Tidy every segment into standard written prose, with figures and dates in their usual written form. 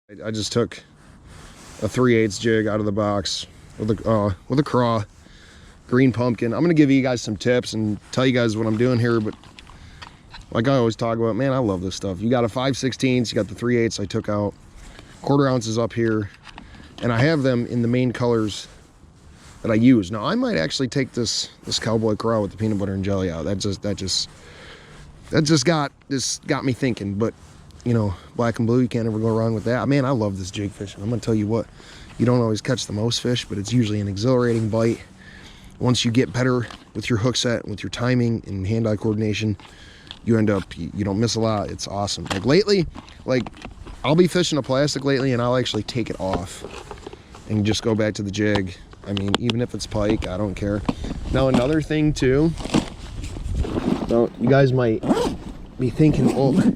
I just took a 3/8 jig out of the box with a craw, green pumpkin. I'm gonna give you guys some tips and tell you guys what I'm doing here, but like I always talk about, man, I love this stuff. You got a 5/16, you got the 3/8 I took out, 1/4 ounces up here, and I have them in the main colors that I use. Now I might actually take this cowboy craw with the peanut butter and jelly out. That just got me thinking. But you know, black and blue, you can't ever go wrong with that. Man, I love this jig fishing. I'm gonna tell you what, you don't always catch the most fish, but it's usually an exhilarating bite. Once you get better with your hook set, with your timing and hand-eye coordination, you end up, you don't miss a lot. It's awesome. Like lately, like I'll be fishing a plastic lately and I'll actually take it off and just go back to the jig. I mean, even if it's pike, I don't care. Now another thing too, now you guys might be thinking, oh,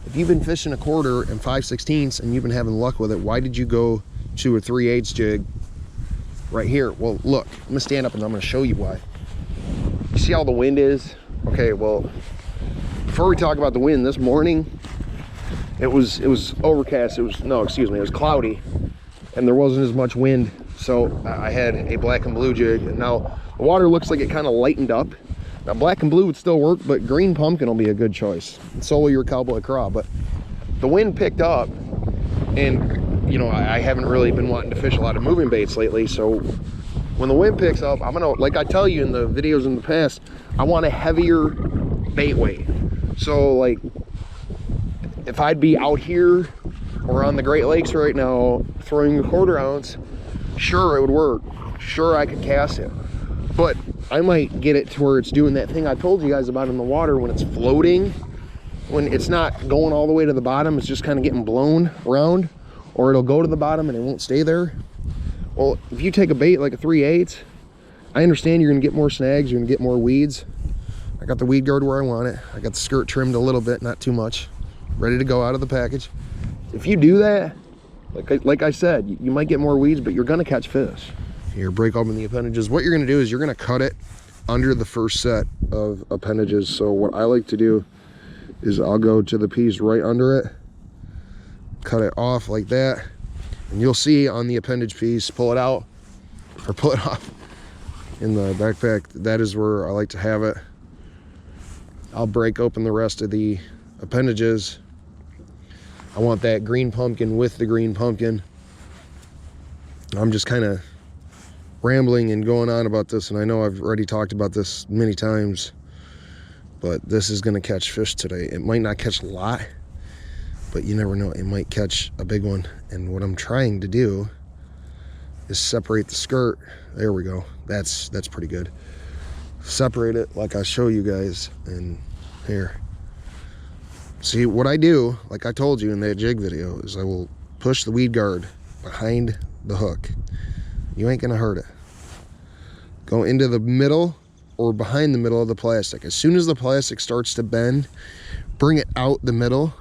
if you've been fishing a 1/4 and 5/16 and you've been having luck with it, why did you go to a 3/8 jig right here? Well, look, I'm gonna stand up and I'm gonna show you why. You see how the wind is? Okay, well, before we talk about the wind, this morning it was overcast. It was cloudy, and there wasn't as much wind, so I had a black and blue jig, and now the water looks like it kind of lightened up. Now black and blue would still work, but green pumpkin will be a good choice, and so will your cowboy craw. But the wind picked up, and you know, I haven't really been wanting to fish a lot of moving baits lately, so when the wind picks up, I'm gonna, like I tell you in the videos in the past, I want a heavier bait weight. So like if I'd be out here or on the Great Lakes right now throwing a 1/4 ounce, sure it would work, sure I could cast it, but I might get it to where it's doing that thing I told you guys about in the water, when it's floating, when it's not going all the way to the bottom, it's just kind of getting blown around, or it'll go to the bottom and it won't stay there. Well, if you take a bait like a 3/8, I understand you're gonna get more snags, you're gonna get more weeds. I got the weed guard where I want it. I got the skirt trimmed a little bit, not too much, ready to go out of the package. If you do that, like I said, you might get more weeds, but you're gonna catch fish. Here, break open the appendages. What you're gonna do is you're gonna cut it under the first set of appendages. So what I like to do is I'll go to the piece right under it, cut it off like that, and you'll see on the appendage piece, pull it out or pull it off in the backpack, that is where I like to have it. I'll break open the rest of the appendages. I want that green pumpkin with the green pumpkin. I'm just kind of rambling and going on about this, and I know I've already talked about this many times, but this is going to catch fish today. It might not catch a lot, but you never know, it might catch a big one. And what I'm trying to do is separate the skirt. There we go. That's pretty good. Separate it like I show you guys, and here, see what I do, like I told you in that jig video, is I will push the weed guard behind the hook. You ain't gonna hurt it. Go into the middle or behind the middle of the plastic. As soon as the plastic starts to bend, bring it out the middle,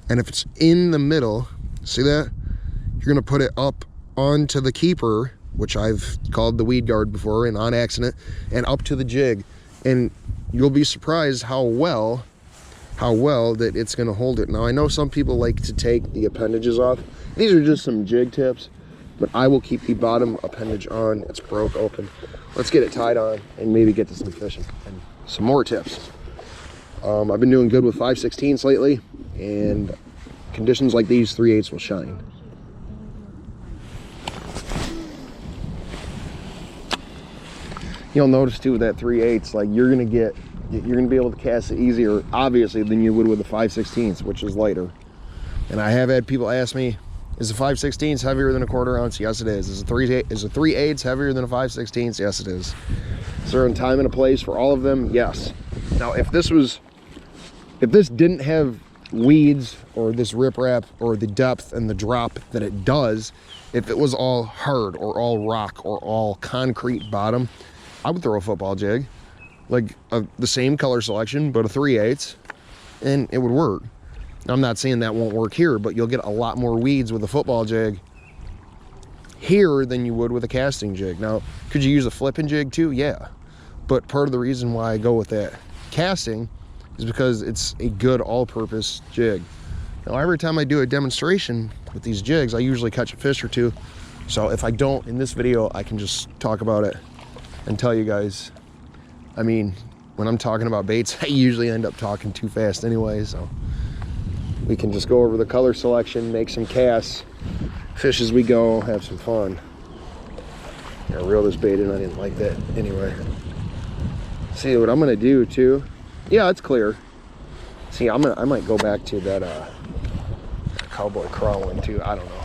and if it's in the middle, see that? You're gonna put it up onto the keeper, which I've called the weed guard before and on accident, and up to the jig, and you'll be surprised how well that it's gonna hold it. Now I know some people like to take the appendages off. These are just some jig tips, but I will keep the bottom appendage on. It's broke open. Let's get it tied on and maybe get to some fishing and some more tips. I've been doing good with 5/16 lately, and conditions like these, 3/8 will shine. You'll notice too with that 3/8, like you're gonna be able to cast it easier, obviously, than you would with a 5/16, which is lighter. And I have had people ask me, is a 5/16 heavier than a 1/4 ounce? Yes, it is. Is a 3/8 heavier than a 5/16? Yes, it is. Is there a time and a place for all of them? Yes. Now, if this didn't have weeds or this riprap or the depth and the drop that it does, if it was all hard or all rock or all concrete bottom, I would throw a football jig, like the same color selection, but a 3/8, and it would work. I'm not saying that won't work here, but you'll get a lot more weeds with a football jig here than you would with a casting jig. Now, could you use a flipping jig too? Yeah. But part of the reason why I go with that casting is because it's a good all-purpose jig. Now, every time I do a demonstration with these jigs, I usually catch a fish or two. So if I don't in this video, I can just talk about it and tell you guys. I mean, when I'm talking about baits, I usually end up talking too fast anyway, so we can just go over the color selection, make some casts, fish as we go, have some fun. Yeah, reel this bait in, I didn't like that anyway. See what I'm gonna do too. Yeah, it's clear. See, I might go back to that cowboy craw one too. I don't know.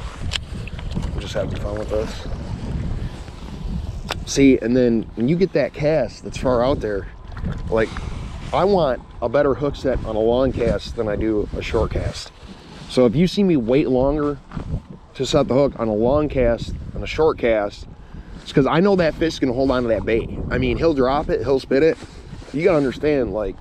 I'm just having fun with this. See, and then when you get that cast that's far out there, like, I want a better hook set on a long cast than I do a short cast. So if you see me wait longer to set the hook on a long cast and a short cast, it's because I know that fish is gonna hold on to that bait. I mean, he'll drop it, he'll spit it. You gotta understand, like,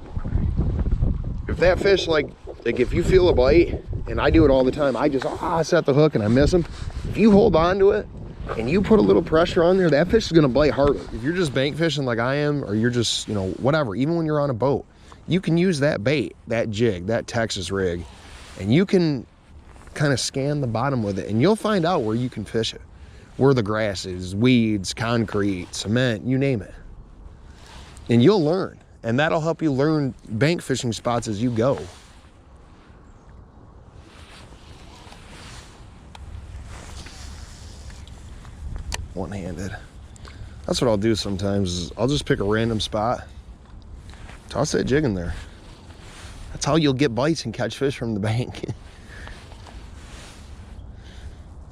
if that fish, like if you feel a bite, and I do it all the time, I just set the hook and I miss him. If you hold on to it and you put a little pressure on there, that fish is gonna bite harder. If you're just bank fishing like I am, or you're just, you know, whatever, even when you're on a boat, you can use that bait, that jig, that Texas rig, and you can kind of scan the bottom with it, and you'll find out where you can fish it, where the grass is, weeds, concrete, cement, you name it. And you'll learn, and that'll help you learn bank fishing spots as you go. One-handed. That's what I'll do sometimes, is I'll just pick a random spot, toss that jig in there. That's how you'll get bites and catch fish from the bank.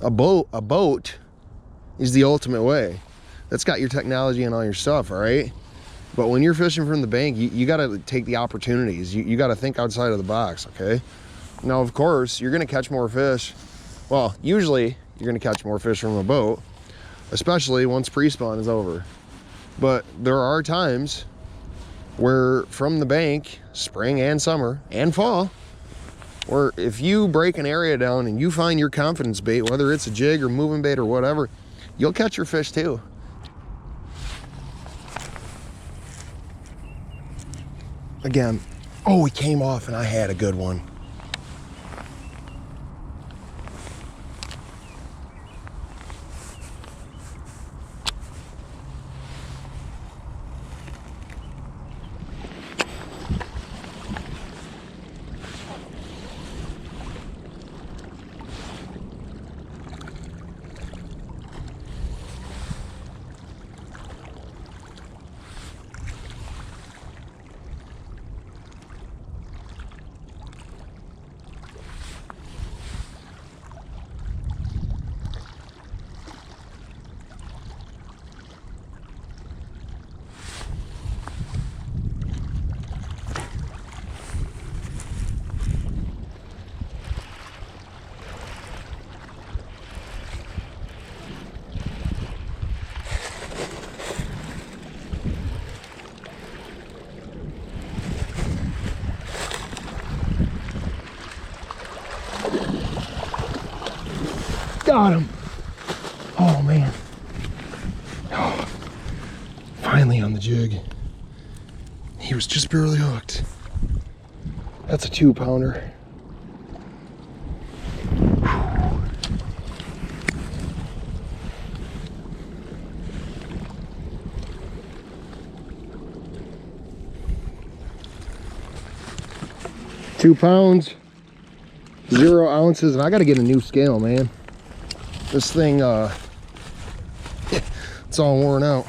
A boat is the ultimate way. That's got your technology and all your stuff, all right? But when you're fishing from the bank, you gotta take the opportunities. You gotta think outside of the box, okay? Now, of course, you're gonna catch more fish. Well, usually you're gonna catch more fish from a boat, especially once pre-spawn is over. But there are times where from the bank, spring and summer and fall, where if you break an area down and you find your confidence bait, whether it's a jig or moving bait or whatever, you'll catch your fish too. Again, oh, he came off and I had a good one. Got him. Oh man. Oh, finally on the jig. He was just barely hooked. That's a 2-pounder. £2, 0 ounces, and I got to get a new scale, man. This thing, it's all worn out.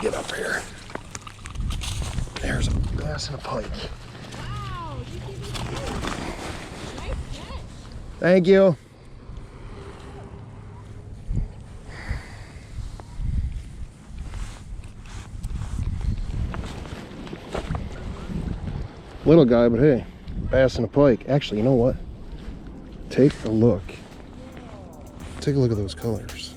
get up here. There's a bass and a pike. Wow, you did it too. Nice catch. Thank you. Little guy, but hey, bass and a pike. Actually, you know what? Take a look. Take a look at those colors.